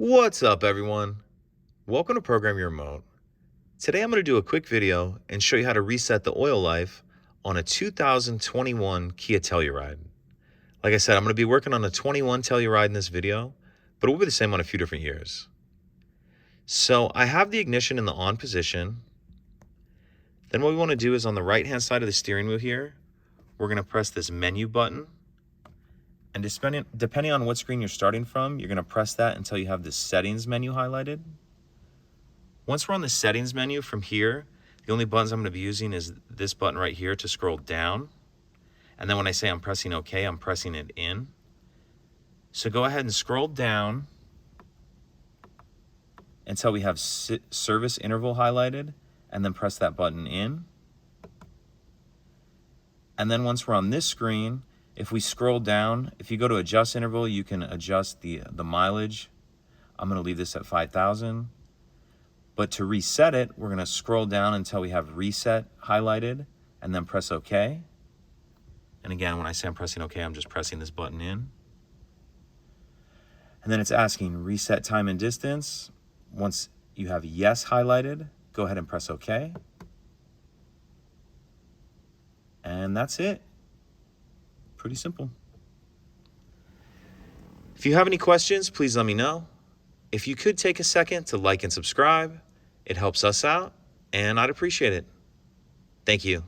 What's up, everyone? Welcome to Program Your Remote. Today I'm going to do a quick video and show you how to reset the oil life on a 2021 Kia Telluride. Like I said, I'm going to be working on a 21 Telluride in this video, but it will be the same on a few different years. So I have the ignition in the on position. Then what we want to do is on the right-hand side of the steering wheel here, we're going to press this menu button. And depending on what screen you're starting from, you're going to press that until you have the settings menu highlighted. Once we're on the settings menu from here, the only buttons I'm going to be using is this button right here to scroll down. And then when I say I'm pressing OK, I'm pressing it in. So go ahead and scroll down until we have service interval highlighted, and then press that button in. And then once we're on this screen, if we scroll down, if you go to adjust interval, you can adjust the mileage. I'm going to leave this at 5,000. But to reset it, we're going to scroll down until we have reset highlighted and then press OK. And again, when I say I'm pressing OK, I'm just pressing this button in. And then it's asking reset time and distance. Once you have yes highlighted, go ahead and press OK. And that's it. Pretty simple. If you have any questions, please let me know. If you could take a second to like and subscribe, it helps us out, and I'd appreciate it. Thank you.